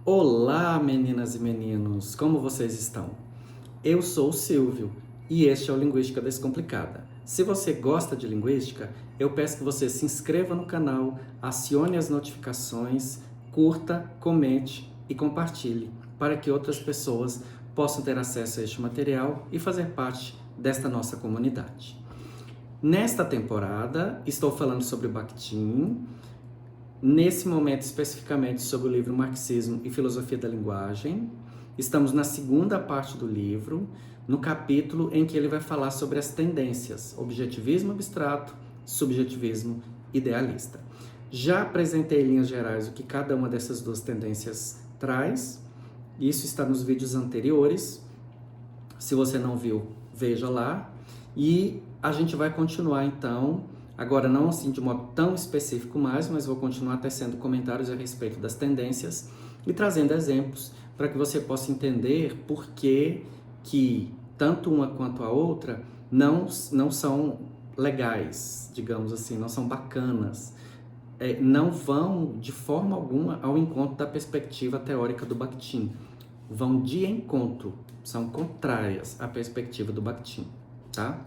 Olá, meninas e meninos, como vocês estão? Eu sou o Silvio e este é o Linguística Descomplicada. Se você gosta de linguística, eu peço que você se inscreva no canal, acione as notificações, curta, comente e compartilhe para que outras pessoas possam ter acesso a este material e fazer parte desta nossa comunidade. Nesta temporada, estou falando sobre Bakhtin, nesse momento especificamente sobre o livro Marxismo e Filosofia da Linguagem. Estamos na segunda parte do livro, no capítulo em que ele vai falar sobre as tendências, objetivismo abstrato, subjetivismo idealista. Já apresentei em linhas gerais o que cada uma dessas duas tendências traz, isso está nos vídeos anteriores, se você não viu, veja lá, e a gente vai continuar então, agora não assim de modo tão específico mais, mas vou continuar tecendo comentários a respeito das tendências e trazendo exemplos para que você possa entender por que tanto uma quanto a outra não são legais, digamos assim, não são bacanas, não vão de forma alguma ao encontro da perspectiva teórica do Bakhtin, vão de encontro, são contrárias à perspectiva do Bakhtin, tá?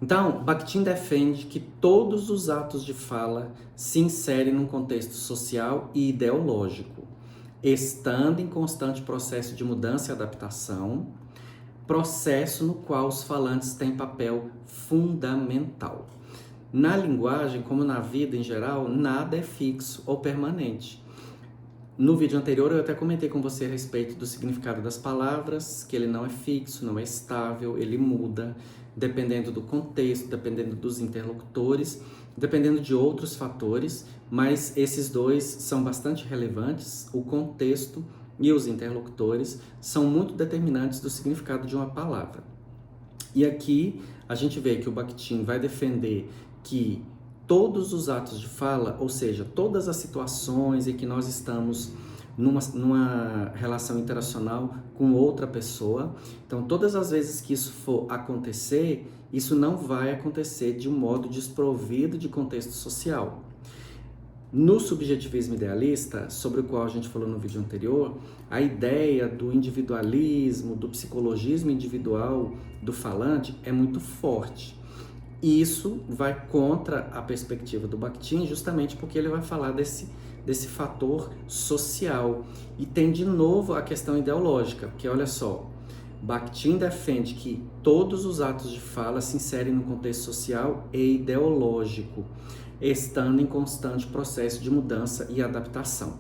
Então, Bakhtin defende que todos os atos de fala se inserem num contexto social e ideológico, estando em constante processo de mudança e adaptação, processo no qual os falantes têm papel fundamental. Na linguagem, como na vida em geral, nada é fixo ou permanente. No vídeo anterior eu até comentei com você a respeito do significado das palavras, que ele não é fixo, não é estável, ele muda, dependendo do contexto, dependendo dos interlocutores, dependendo de outros fatores, mas esses dois são bastante relevantes, o contexto e os interlocutores são muito determinantes do significado de uma palavra. E aqui a gente vê que o Bakhtin vai defender que todos os atos de fala, ou seja, todas as situações em que nós estamos numa relação interacional com outra pessoa, então todas as vezes que isso for acontecer, isso não vai acontecer de um modo desprovido de contexto social. No subjetivismo idealista, sobre o qual a gente falou no vídeo anterior, a ideia do individualismo, do psicologismo individual do falante é muito forte. E isso vai contra a perspectiva do Bakhtin, justamente porque ele vai falar desse fator social. E tem de novo a questão ideológica, porque olha só, Bakhtin defende que todos os atos de fala se inserem no contexto social e ideológico, estando em constante processo de mudança e adaptação.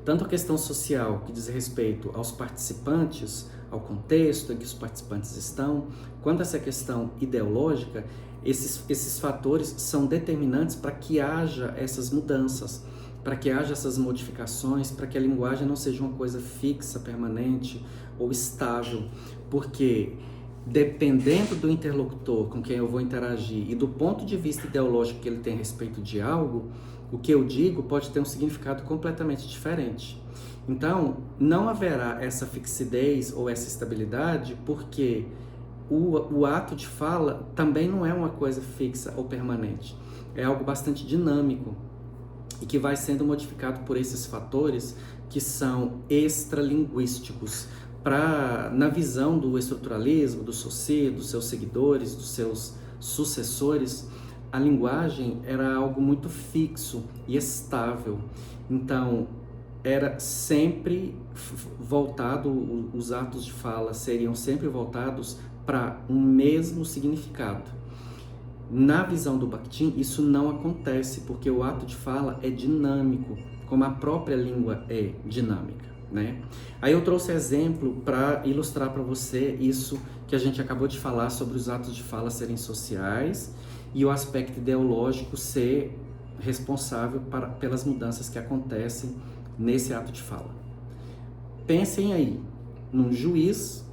Tanto a questão social, que diz respeito aos participantes, ao contexto em que os participantes estão, quanto essa questão ideológica, esses fatores são determinantes para que haja essas mudanças, para que haja essas modificações, para que a linguagem não seja uma coisa fixa, permanente ou estável, porque dependendo do interlocutor com quem eu vou interagir e do ponto de vista ideológico que ele tem a respeito de algo, o que eu digo pode ter um significado completamente diferente. Então, não haverá essa fixidez ou essa estabilidade porque o ato de fala também não é uma coisa fixa ou permanente. É algo bastante dinâmico e que vai sendo modificado por esses fatores que são extralinguísticos. Na visão do estruturalismo, do Saussure, dos seus seguidores, dos seus sucessores, a linguagem era algo muito fixo e estável. Então, era sempre voltado, os atos de fala seriam sempre voltados para um mesmo significado. Na visão do Bakhtin, isso não acontece, porque o ato de fala é dinâmico, como a própria língua é dinâmica, né? Aí eu trouxe exemplo para ilustrar para você isso que a gente acabou de falar sobre os atos de fala serem sociais e o aspecto ideológico ser responsável pelas mudanças que acontecem nesse ato de fala. Pensem aí num juiz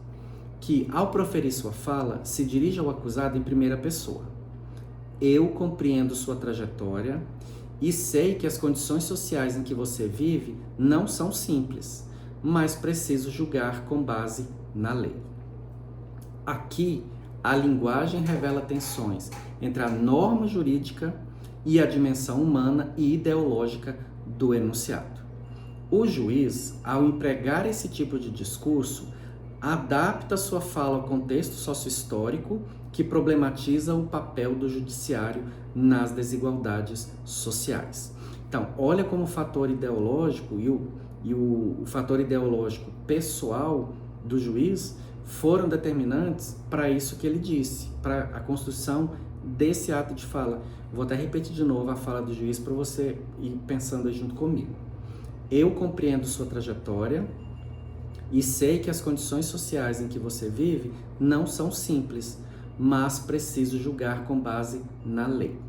que, ao proferir sua fala, se dirige ao acusado em primeira pessoa. Eu compreendo sua trajetória e sei que as condições sociais em que você vive não são simples, mas preciso julgar com base na lei. Aqui, a linguagem revela tensões entre a norma jurídica e a dimensão humana e ideológica do enunciado. O juiz, ao empregar esse tipo de discurso, adapta sua fala ao contexto sociohistórico que problematiza o papel do judiciário nas desigualdades sociais. Então, olha como o fator ideológico e o fator ideológico pessoal do juiz foram determinantes para isso que ele disse, para a construção desse ato de fala. Vou até repetir de novo a fala do juiz para você ir pensando aí junto comigo. Eu compreendo sua trajetória e sei que as condições sociais em que você vive não são simples, mas preciso julgar com base na lei.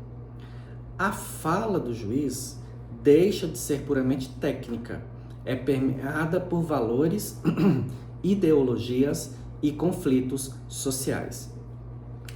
A fala do juiz deixa de ser puramente técnica, é permeada por valores, ideologias e conflitos sociais.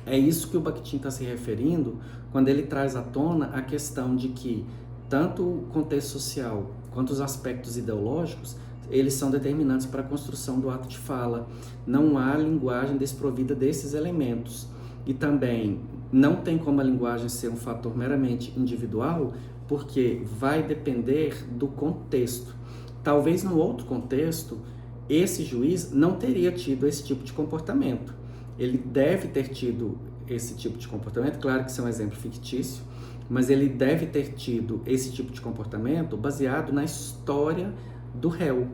É isso que o Bakhtin está se referindo quando ele traz à tona a questão de que tanto o contexto social quanto os aspectos ideológicos, eles são determinantes para a construção do ato de fala. Não há linguagem desprovida desses elementos. E também não tem como a linguagem ser um fator meramente individual, porque vai depender do contexto. Talvez no outro contexto, esse juiz não teria tido esse tipo de comportamento. Ele deve ter tido esse tipo de comportamento, claro que isso é um exemplo fictício, mas ele deve ter tido esse tipo de comportamento baseado na história do réu,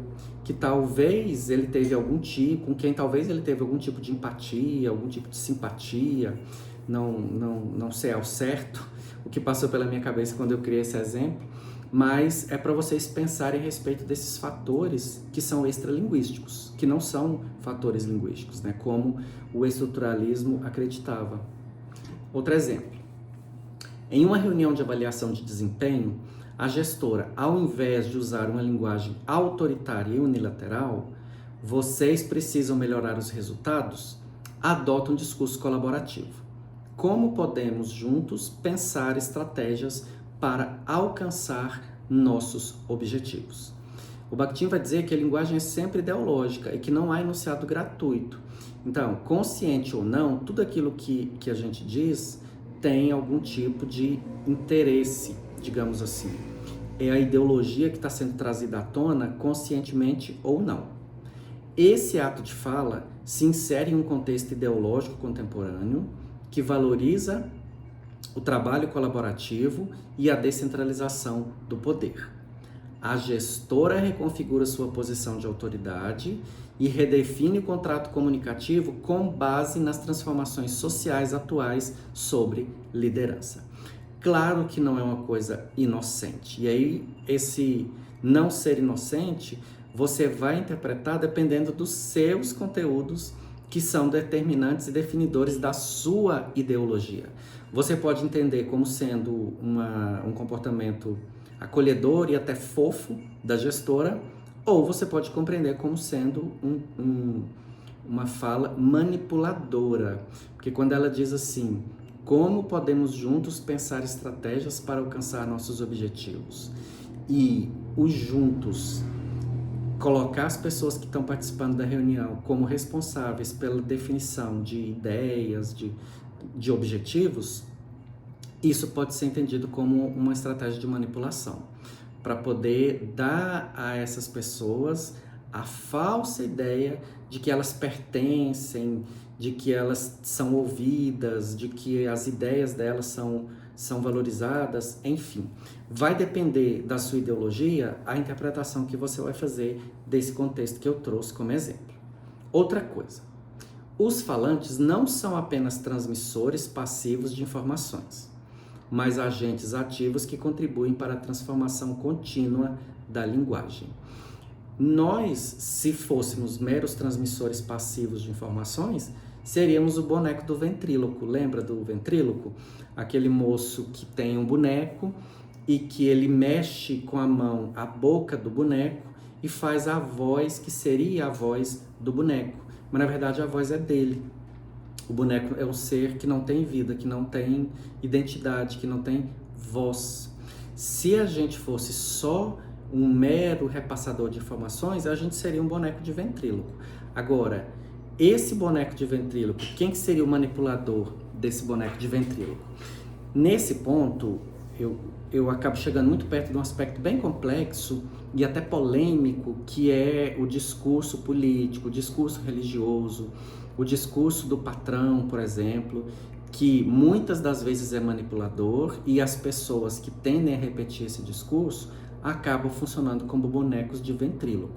que talvez ele teve algum tipo, com quem talvez ele teve algum tipo de empatia, algum tipo de simpatia, não sei ao certo o que passou pela minha cabeça quando eu criei esse exemplo, mas é para vocês pensarem a respeito desses fatores que são extralinguísticos, que não são fatores linguísticos, né? Como o estruturalismo acreditava. Outro exemplo. Em uma reunião de avaliação de desempenho, a gestora, ao invés de usar uma linguagem autoritária e unilateral, vocês precisam melhorar os resultados, adota um discurso colaborativo. Como podemos juntos pensar estratégias para alcançar nossos objetivos? O Bakhtin vai dizer que a linguagem é sempre ideológica e que não há enunciado gratuito. Então, consciente ou não, tudo aquilo que a gente diz tem algum tipo de interesse, digamos assim. É a ideologia que está sendo trazida à tona, conscientemente ou não. Esse ato de fala se insere em um contexto ideológico contemporâneo que valoriza o trabalho colaborativo e a descentralização do poder. A gestora reconfigura sua posição de autoridade e redefine o contrato comunicativo com base nas transformações sociais atuais sobre liderança. Claro que não é uma coisa inocente. E aí, esse não ser inocente, você vai interpretar dependendo dos seus conteúdos que são determinantes e definidores da sua ideologia. Você pode entender como sendo um comportamento acolhedor e até fofo da gestora, ou você pode compreender como sendo uma fala manipuladora. Porque quando ela diz assim, como podemos juntos pensar estratégias para alcançar nossos objetivos? E os juntos, colocar as pessoas que estão participando da reunião como responsáveis pela definição de ideias, de objetivos, isso pode ser entendido como uma estratégia de manipulação, para poder dar a essas pessoas a falsa ideia de que elas pertencem, de que elas são ouvidas, de que as ideias delas são valorizadas, enfim. Vai depender da sua ideologia a interpretação que você vai fazer desse contexto que eu trouxe como exemplo. Outra coisa, os falantes não são apenas transmissores passivos de informações, mas agentes ativos que contribuem para a transformação contínua da linguagem. Nós, se fôssemos meros transmissores passivos de informações, seríamos o boneco do ventríloco. Lembra do ventríloco? Aquele moço que tem um boneco e que ele mexe com a mão a boca do boneco e faz a voz que seria a voz do boneco. Mas, na verdade, a voz é dele. O boneco é um ser que não tem vida, que não tem identidade, que não tem voz. Se a gente fosse só um mero repassador de informações, a gente seria um boneco de ventríloco. Agora, esse boneco de ventríloco, quem que seria o manipulador desse boneco de ventríloco? Nesse ponto, eu acabo chegando muito perto de um aspecto bem complexo e até polêmico, que é o discurso político, o discurso religioso, o discurso do patrão, por exemplo, que muitas das vezes é manipulador, e as pessoas que tendem a repetir esse discurso acabam funcionando como bonecos de ventríloco.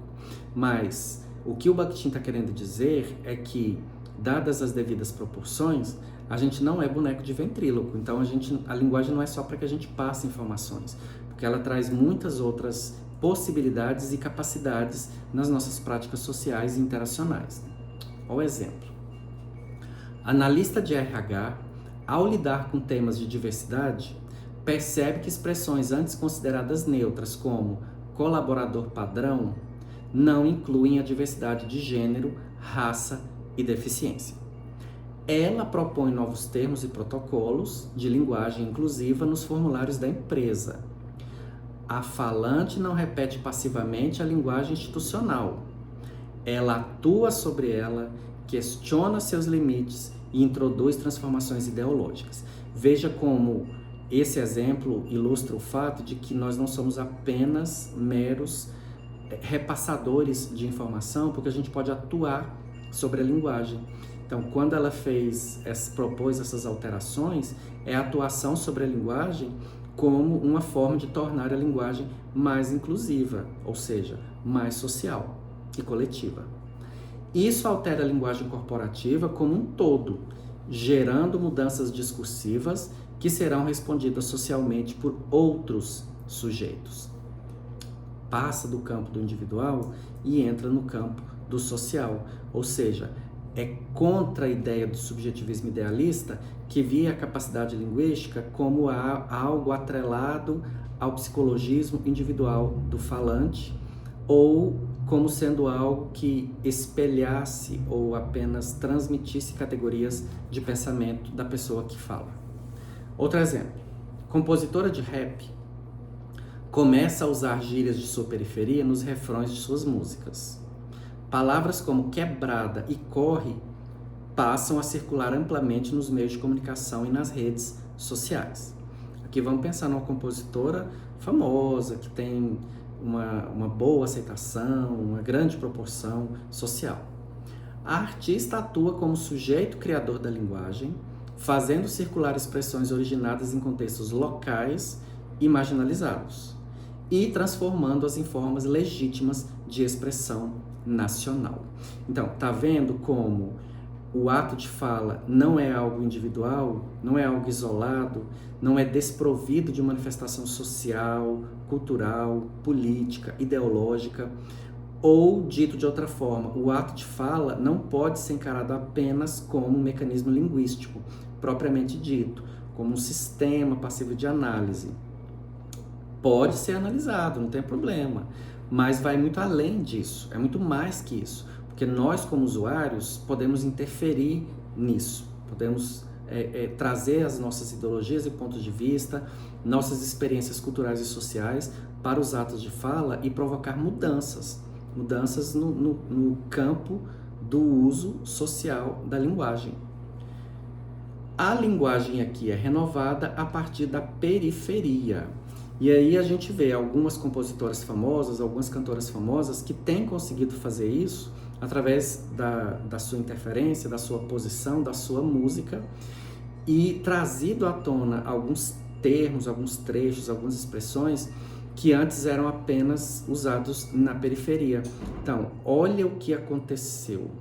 Mas o que o Bakhtin está querendo dizer é que, dadas as devidas proporções, a gente não é boneco de ventríloco. Então a linguagem não é só para que a gente passe informações, porque ela traz muitas outras possibilidades e capacidades nas nossas práticas sociais e interacionais. Olha o exemplo. Analista de RH, ao lidar com temas de diversidade, percebe que expressões antes consideradas neutras, como colaborador padrão, não incluem a diversidade de gênero, raça e deficiência. Ela propõe novos termos e protocolos de linguagem inclusiva nos formulários da empresa. A falante não repete passivamente a linguagem institucional. Ela atua sobre ela, questiona seus limites e introduz transformações ideológicas. Veja como esse exemplo ilustra o fato de que nós não somos apenas meros repassadores de informação, porque a gente pode atuar sobre a linguagem. Então, quando ela propôs essas alterações, é a atuação sobre a linguagem como uma forma de tornar a linguagem mais inclusiva, ou seja, mais social e coletiva. Isso altera a linguagem corporativa como um todo, gerando mudanças discursivas que serão respondidas socialmente por outros sujeitos. Passa do campo do individual e entra no campo do social, ou seja, é contra a ideia do subjetivismo idealista, que via a capacidade linguística como algo atrelado ao psicologismo individual do falante, ou como sendo algo que espelhasse ou apenas transmitisse categorias de pensamento da pessoa que fala. Outro exemplo, compositora de rap começa a usar gírias de sua periferia nos refrões de suas músicas. Palavras como quebrada e corre passam a circular amplamente nos meios de comunicação e nas redes sociais. Aqui vamos pensar numa compositora famosa, que tem uma boa aceitação, uma grande proporção social. A artista atua como sujeito criador da linguagem, fazendo circular expressões originadas em contextos locais e marginalizados, e transformando-as em formas legítimas de expressão nacional. Então, tá vendo como o ato de fala não é algo individual, não é algo isolado, não é desprovido de manifestação social, cultural, política, ideológica, ou, dito de outra forma, o ato de fala não pode ser encarado apenas como um mecanismo linguístico, propriamente dito, como um sistema passivo de análise. Pode ser analisado, não tem problema, mas vai muito além disso, é muito mais que isso, porque nós, como usuários, podemos interferir nisso, podemos trazer as nossas ideologias e pontos de vista, nossas experiências culturais e sociais para os atos de fala e provocar mudanças no campo do uso social da linguagem. A linguagem aqui é renovada a partir da periferia. E aí a gente vê algumas compositoras famosas, algumas cantoras famosas que têm conseguido fazer isso através da sua interferência, da sua posição, da sua música, e trazido à tona alguns termos, alguns trechos, algumas expressões que antes eram apenas usados na periferia. Então, olha o que aconteceu.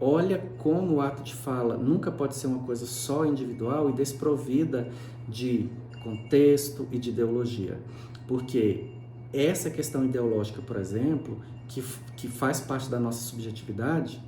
Olha como o ato de fala nunca pode ser uma coisa só individual e desprovida de contexto e de ideologia. Porque essa questão ideológica, por exemplo, que faz parte da nossa subjetividade,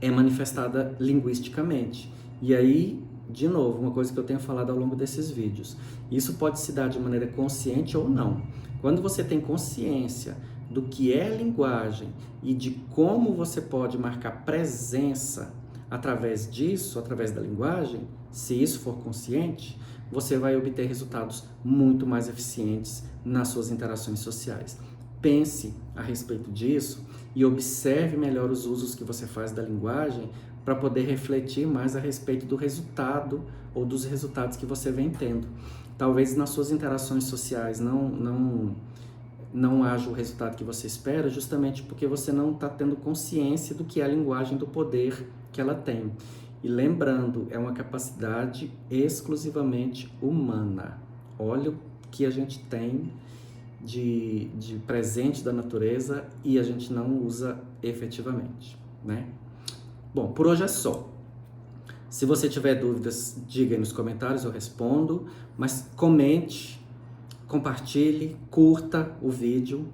é manifestada linguisticamente. E aí, de novo, uma coisa que eu tenho falado ao longo desses vídeos, isso pode se dar de maneira consciente ou não. Quando você tem consciência do que é linguagem e de como você pode marcar presença através disso, através da linguagem, se isso for consciente, você vai obter resultados muito mais eficientes nas suas interações sociais. Pense a respeito disso e observe melhor os usos que você faz da linguagem para poder refletir mais a respeito do resultado ou dos resultados que você vem tendo. talvez nas suas interações sociais não haja o resultado que você espera, justamente porque você não está tendo consciência do que é a linguagem do poder que ela tem. E lembrando, é uma capacidade exclusivamente humana. Olha o que a gente tem de presente da natureza e a gente não usa efetivamente, né? Bom, por hoje é só. Se você tiver dúvidas, diga aí nos comentários, eu respondo, mas comente, compartilhe, curta o vídeo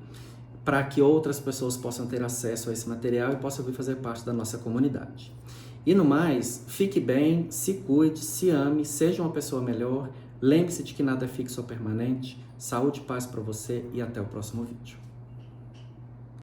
para que outras pessoas possam ter acesso a esse material e possam vir fazer parte da nossa comunidade. E no mais, fique bem, se cuide, se ame, seja uma pessoa melhor, lembre-se de que nada é fixo ou permanente, saúde e paz para você e até o próximo vídeo.